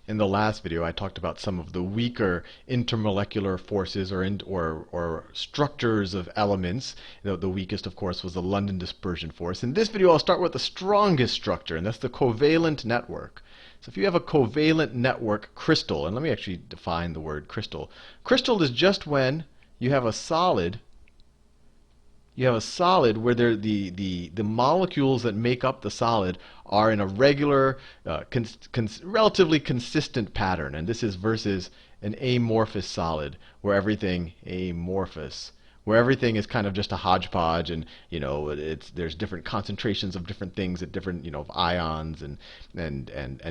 In the last video, I talked about some of the weaker intermolecular forces or structures of elements. The weakest, of course, was the London dispersion force. In this video, I'll start with the strongest structure, and that's the covalent network. So if you have a covalent network crystal, and let me actually define the word crystal. Crystal is just when you have a solid where the molecules that make up the solid are in a regular, relatively consistent pattern. And this is versus an amorphous solid where everything is kind of just a hodgepodge, and there's different concentrations of different things at different of ions and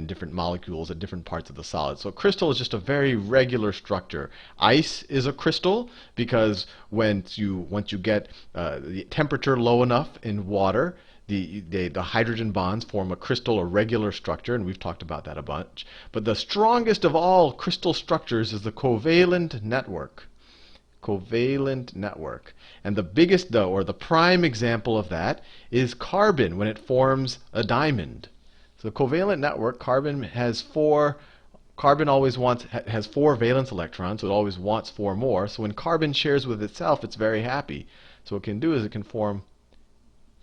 different molecules at different parts of the solid. So a crystal is just a very regular structure. Ice is a crystal because once you get the temperature low enough in water, the hydrogen bonds form a crystal or regular structure, and we've talked about that a bunch. But the strongest of all crystal structures is the covalent network. Covalent network. And the biggest, though, or the prime example of that is carbon when it forms a diamond. So the covalent network, carbon has four valence electrons, so it always wants four more. So when carbon shares with itself, it's very happy. So what it can do is it can form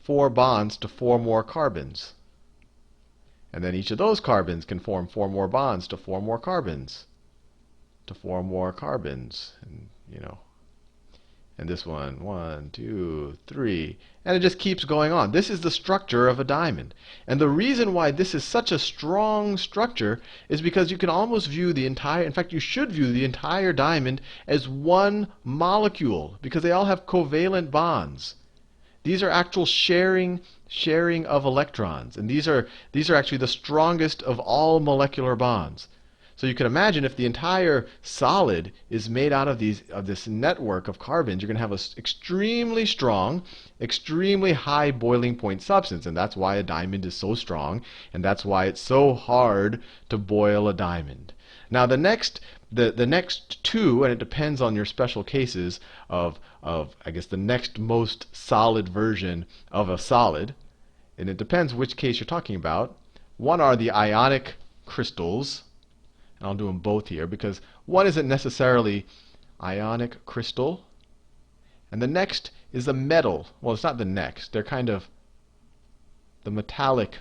four bonds to four more carbons. And then each of those carbons can form four more bonds to four more carbons. To four more carbons. And this one, two, three. And it just keeps going on. This is the structure of a diamond. And the reason why this is such a strong structure is because you can almost view the entire, in fact, you should view the entire diamond as one molecule because they all have covalent bonds. These are actual sharing of electrons. And these are actually the strongest of all molecular bonds. So you can imagine if the entire solid is made out of this network of carbons, you're going to have an extremely strong, extremely high boiling point substance. And that's why a diamond is so strong, and that's why it's so hard to boil a diamond. Now the next two, and it depends on your special cases of I guess the next most solid version of a solid, and it depends which case you're talking about. One are the ionic crystals. And I'll do them both here because one isn't necessarily ionic crystal. And the next is the metal. Well, it's not the next. They're kind of the metallic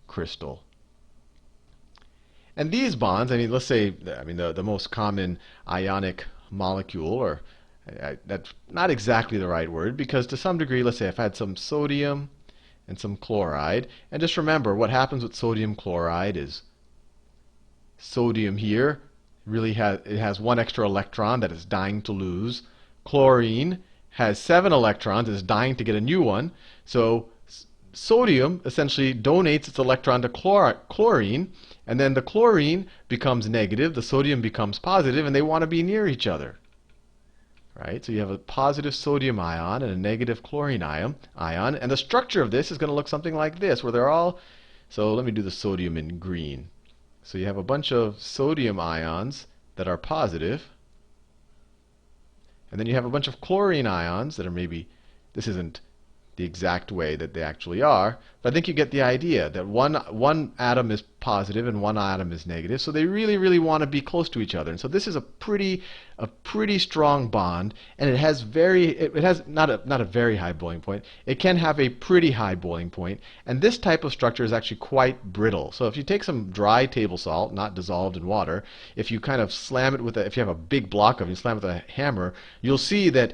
crystal. And these bonds, let's say, the most common ionic molecule, or that's not exactly the right word because to some degree, let's say if I had some sodium and some chloride, and just remember what happens with sodium chloride is sodium here has one extra electron that it's dying to lose. Chlorine has 7 electrons and is dying to get a new one. So sodium essentially donates its electron to chlorine, and then the chlorine becomes negative, the sodium becomes positive, and they want to be near each other. Right? So you have a positive sodium ion and a negative chlorine ion, and the structure of this is going to look something like this, where they're all, so let me do the sodium in green. So you have a bunch of sodium ions that are positive, and then you have a bunch of chlorine ions that are maybe, this isn't the exact way that they actually are, but I think you get the idea that one atom is positive and one atom is negative, so they really want to be close to each other. And so this is a pretty strong bond, and it has not a very high boiling point. It can have a pretty high boiling point, and this type of structure is actually quite brittle. So if you take some dry table salt, not dissolved in water, if you kind of slam it if you have a big block of it, you slam it with a hammer, you'll see that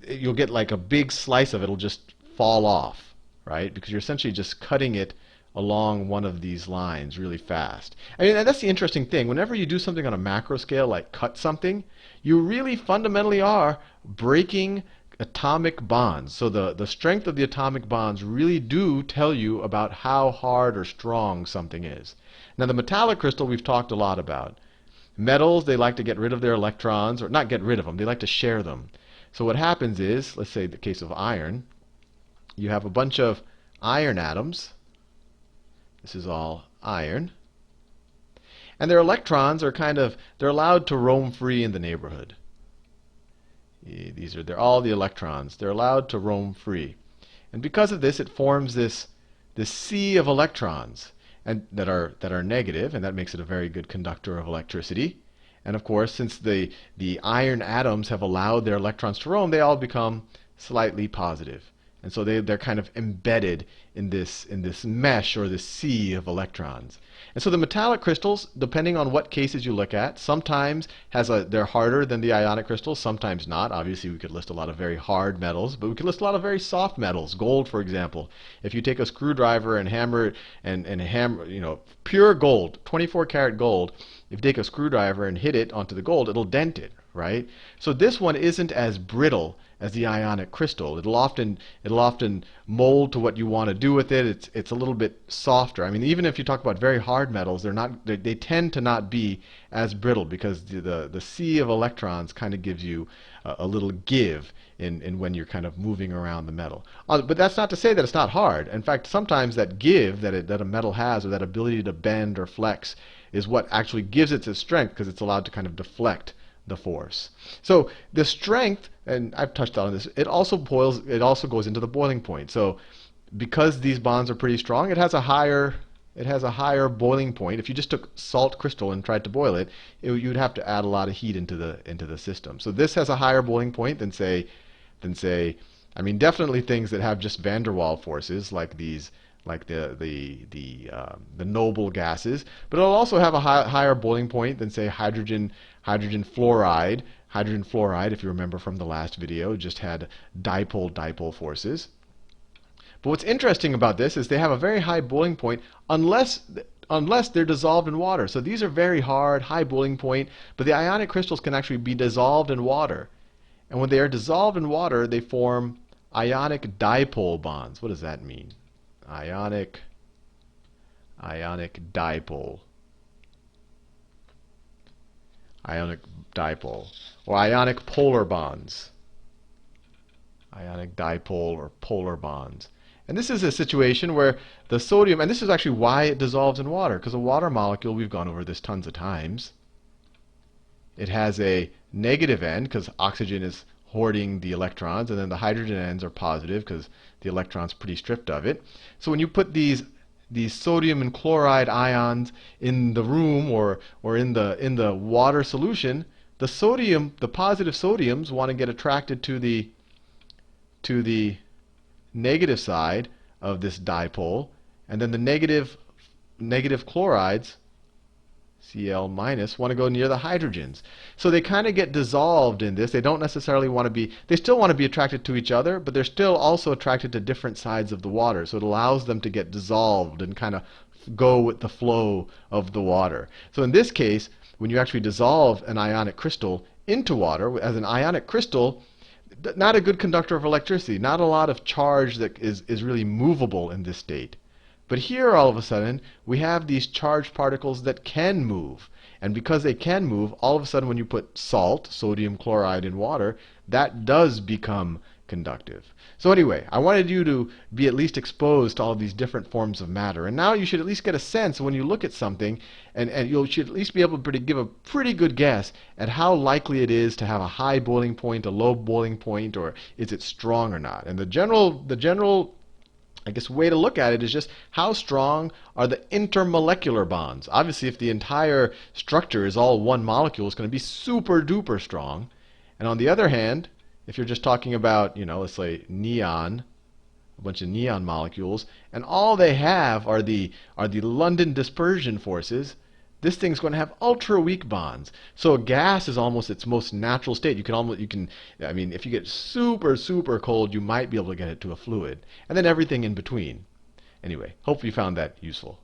you'll get like a big slice of it will just fall off, right? Because you're essentially just cutting it along one of these lines really fast. And that's the interesting thing. Whenever you do something on a macro scale, like cut something, you really fundamentally are breaking atomic bonds. So the strength of the atomic bonds really do tell you about how hard or strong something is. Now the metallic crystal we've talked a lot about. Metals, they like to get rid of their electrons, or not get rid of them, they like to share them. So what happens is, let's say the case of iron, you have a bunch of iron atoms. This is all iron. And their electrons are they're allowed to roam free in the neighborhood. They're all the electrons. They're allowed to roam free. And because of this, it forms this sea of electrons. and that are negative, and that makes it a very good conductor of electricity. And of course, since the iron atoms have allowed their electrons to roam, they all become slightly positive. And so they're kind of embedded in this mesh or this sea of electrons. And so the metallic crystals, depending on what cases you look at, sometimes they're harder than the ionic crystals, sometimes not. Obviously, we could list a lot of very hard metals, but we could list a lot of very soft metals. Gold, for example. If you take a screwdriver and hammer it and hammer, pure gold, 24 karat gold, if you take a screwdriver and hit it onto the gold, it'll dent it, right? So this one isn't as brittle as the ionic crystal. It'll often mold to what you want to do with it. It's a little bit softer. I mean, even if you talk about very hard metals, they tend to not be as brittle because the sea of electrons kind of gives you a little give in when you're kind of moving around the metal. But that's not to say that it's not hard. In fact, sometimes that give that a metal has, or that ability to bend or flex, is what actually gives it its strength, because it's allowed to kind of deflect the force. So the strength, and I've touched on this, it also goes into the boiling point. So because these bonds are pretty strong, it has a higher boiling point. If you just took salt crystal and tried to boil it, you'd have to add a lot of heat into the system. So this has a higher boiling point than say, I mean, definitely things that have just van der Waals forces, like these, like the noble gases. But it'll also have a higher boiling point than, say, hydrogen fluoride. Hydrogen fluoride, if you remember from the last video, just had dipole forces. But what's interesting about this is they have a very high boiling point unless they're dissolved in water. So these are very hard, high boiling point, but the ionic crystals can actually be dissolved in water. And when they are dissolved in water, they form ionic dipole bonds. What does that mean? Ionic dipole. Ionic dipole. Or ionic polar bonds. Ionic dipole or polar bonds. And this is a situation where the sodium, and this is actually why it dissolves in water, because a water molecule, we've gone over this tons of times, it has a negative end because oxygen is hoarding the electrons, and then the hydrogen ends are positive because the electron's pretty stripped of it. So when you put these sodium and chloride ions in the room or in the water solution, the positive sodiums want to get attracted to the negative side of this dipole, and then the negative chlorides, Cl minus, want to go near the hydrogens. So they kind of get dissolved in this. They don't necessarily want to be, they still want to be attracted to each other, but they're still also attracted to different sides of the water. So it allows them to get dissolved and kind of go with the flow of the water. So in this case, when you actually dissolve an ionic crystal into water, as an ionic crystal, not a good conductor of electricity, not a lot of charge that is really movable in this state. But here, all of a sudden, we have these charged particles that can move. And because they can move, all of a sudden when you put salt, sodium chloride, in water, that does become conductive. So anyway, I wanted you to be at least exposed to all of these different forms of matter. And now you should at least get a sense when you look at something, and you should at least be able to give a pretty good guess at how likely it is to have a high boiling point, a low boiling point, or is it strong or not. And the general I guess way to look at it is just how strong are the intermolecular bonds. Obviously, if the entire structure is all one molecule, it's going to be super duper strong. And on the other hand, if you're just talking about, let's say neon, a bunch of neon molecules, and all they have are the London dispersion forces, this thing's going to have ultra weak bonds. So a gas is almost its most natural state. I mean, if you get super, super cold, you might be able to get it to a fluid. And then everything in between. Anyway, hope you found that useful.